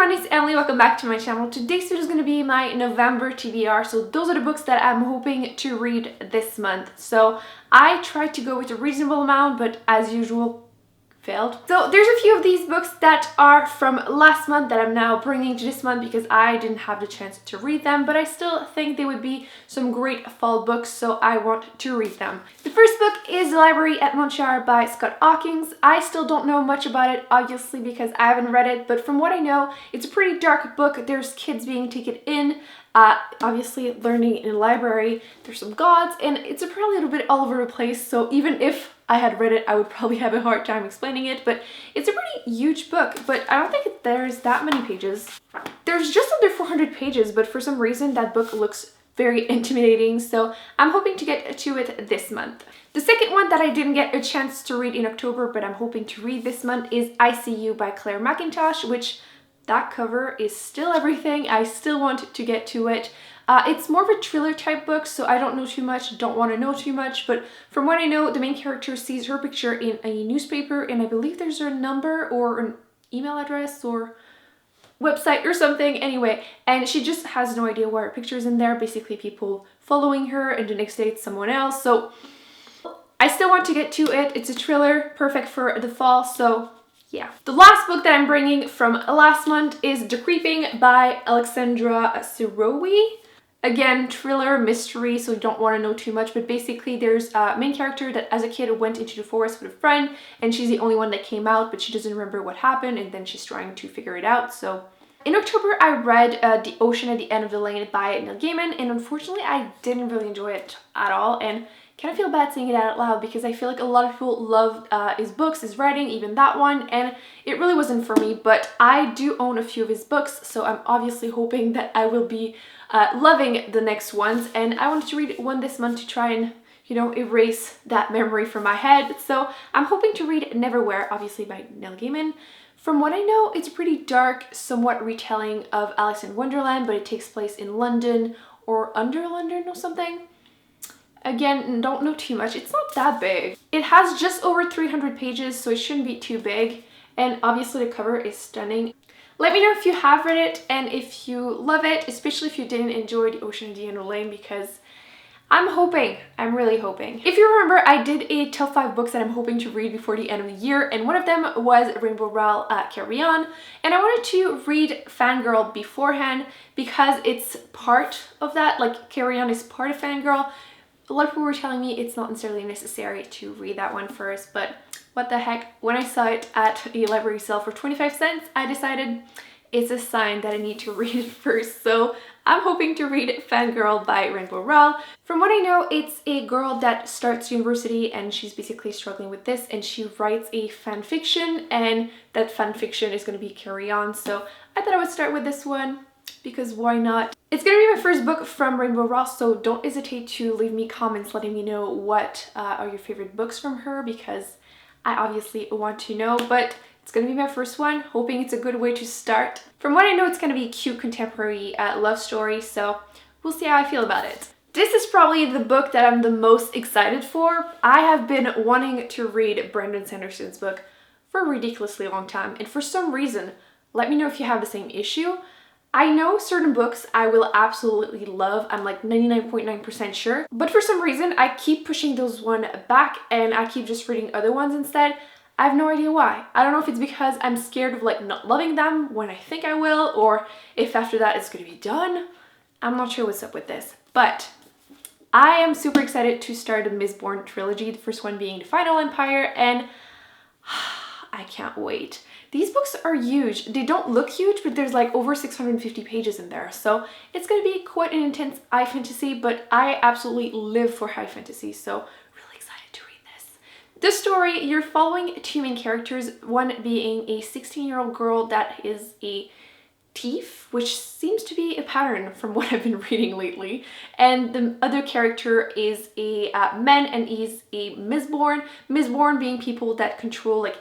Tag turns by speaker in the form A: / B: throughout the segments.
A: everyone, it's Emily. Welcome back to my channel. Today's video is going to be my November TBR. So those are the books that I'm hoping to read this month. So I tried to go with a reasonable amount, but as usual, failed. So there's a few of these books that are from last month that I'm now bringing to this month because I didn't have the chance to read them, but I still think they would be some great fall books, so I want to read them. The first book is The Library at Montshire by Scott Hawkins. I still don't know much about it, obviously, because I haven't read it, but from what I know, it's a pretty dark book. There's kids being taken in, obviously learning in a library. There's some gods, and it's probably a little bit all over the place, so even if I had read it, I would probably have a hard time explaining it, but it's a pretty huge book, but I don't think there's that many pages. There's just under 400 pages, but for some reason that book looks very intimidating, so I'm hoping to get to it this month. The second one that I didn't get a chance to read in October, but I'm hoping to read this month is I See You by Claire McIntosh, which that cover is still everything. I still want to get to it. It's more of a thriller type book, so I don't know too much, don't want to know too much, but from what I know, the main character sees her picture in a newspaper, and I believe there's a number or an email address or website or something, anyway, and she just has no idea why her picture is in there, basically people following her, and the next day it's someone else, so I still want to get to it. It's a thriller, perfect for the fall, so yeah. The last book that I'm bringing from last month is The Creeping by Alexandra Sirowi. Again, thriller, mystery, so you don't want to know too much, but basically there's a main character that as a kid went into the forest with a friend, and she's the only one that came out, but she doesn't remember what happened, and then she's trying to figure it out. So in October, I read The Ocean at the End of the Lane by Neil Gaiman, and unfortunately, I didn't really enjoy it at all, and kind of feel bad saying it out loud because I feel like a lot of people love his books, his writing, even that one, and it really wasn't for me, but I do own a few of his books, so I'm obviously hoping that I will be loving the next ones, and I wanted to read one this month to try and, you know, erase that memory from my head. So I'm hoping to read Neverwhere, obviously by Neil Gaiman. From what I know, it's a pretty dark, somewhat retelling of Alice in Wonderland, but it takes place in London or under London or something. Again, don't know too much. It's not that big. It has just over 300 pages, so it shouldn't be too big, and obviously the cover is stunning. Let me know if you have read it and if you love it, especially if you didn't enjoy The Ocean at the End of the Lane, because I'm really hoping. If you remember, I did a top 5 books that I'm hoping to read before the end of the year, and one of them was Rainbow Rowell Carry On, and I wanted to read Fangirl beforehand because it's part of that, like Carry On is part of Fangirl. A lot of people were telling me it's not necessarily necessary to read that one first, but what the heck, when I saw it at a library sale for 25 cents, I decided it's a sign that I need to read it first. So I'm hoping to read Fangirl by Rainbow Rowell. From what I know, it's a girl that starts university and she's basically struggling with this, and she writes a fan fiction, and that fan fiction is going to be Carry On. So I thought I would start with this one because why not? It's gonna be my first book from Rainbow Rowell, so don't hesitate to leave me comments letting me know what are your favorite books from her, because I obviously want to know, but it's gonna be my first one, hoping it's a good way to start. From what I know, it's gonna be a cute contemporary love story, so we'll see how I feel about it. This is probably the book that I'm the most excited for. I have been wanting to read Brandon Sanderson's book for a ridiculously long time, and for some reason, let me know if you have the same issue. I know certain books I will absolutely love, I'm like 99.9% sure, but for some reason I keep pushing those one back and I keep just reading other ones instead. I have no idea why. I don't know if it's because I'm scared of like not loving them when I think I will, or if after that it's gonna be done. I'm not sure what's up with this, but I am super excited to start the Mistborn trilogy, the first one being The Final Empire, and I can't wait. These books are huge. They don't look huge, but there's like over 650 pages in there. So it's going to be quite an intense high fantasy, but I absolutely live for high fantasy. So really excited to read this. The story, you're following two main characters, one being a 16-year-old girl that is a thief, which seems to be a pattern from what I've been reading lately. And the other character is a man, and he's a Mistborn. Mistborn being people that control like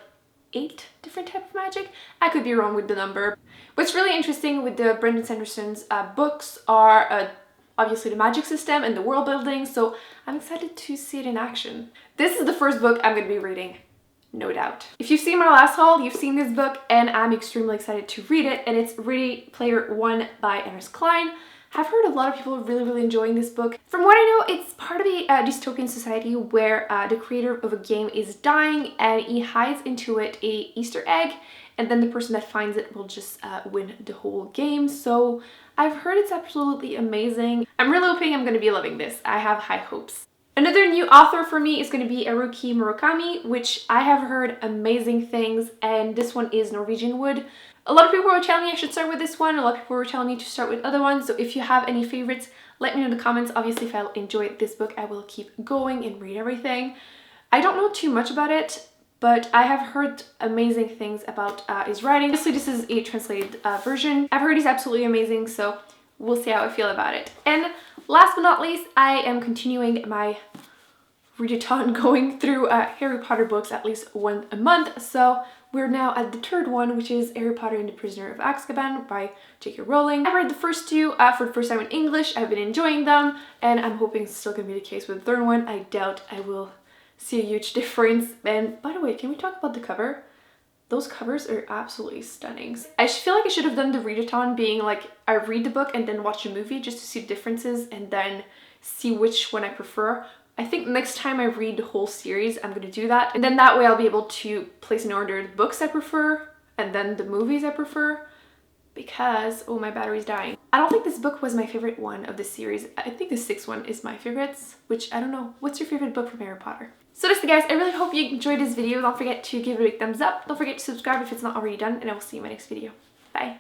A: 8 different types of magic. I could be wrong with the number. What's really interesting with the Brandon Sanderson's books are obviously the magic system and the world building, so I'm excited to see it in action. This is the first book I'm going to be reading no doubt. If you've seen my last haul, you've seen this book, and I'm extremely excited to read it, and it's Ready Player One by Ernest Cline. I've heard a lot of people really enjoying this book. From what I know, it's part of a dystopian society where the creator of a game is dying and he hides into it a Easter egg, and then the person that finds it will just win the whole game. So I've heard it's absolutely amazing. I'm really hoping I'm going to be loving this. I have high hopes. Another new author for me is going to be Haruki Murakami, which I have heard amazing things, and this one is Norwegian Wood. A lot of people were telling me I should start with this one. A lot of people were telling me to start with other ones. So if you have any favorites, let me know in the comments. Obviously, if I enjoy this book, I will keep going and read everything. I don't know too much about it, but I have heard amazing things about his writing. Obviously, this is a translated version. I've heard he's absolutely amazing, so we'll see how I feel about it. And last but not least, I am continuing my readathon going through Harry Potter books at least once a month. So we're now at the third one, which is Harry Potter and the Prisoner of Azkaban by J.K. Rowling. I read the first two for the first time in English. I've been enjoying them, and I'm hoping it's still going to be the case with the third one. I doubt I will see a huge difference. And by the way, can we talk about the cover? Those covers are absolutely stunning. I feel like I should have done the readathon being like, I read the book and then watch the movie just to see the differences and then see which one I prefer. I think next time I read the whole series, I'm going to do that. And then that way I'll be able to place in order the books I prefer and then the movies I prefer, because, oh, my battery's dying. I don't think this book was my favorite one of the series. I think the sixth one is my favorites, which I don't know. What's your favorite book from Harry Potter? So that's it, guys. I really hope you enjoyed this video. Don't forget to give it a big thumbs up. Don't forget to subscribe if it's not already done, and I will see you in my next video. Bye.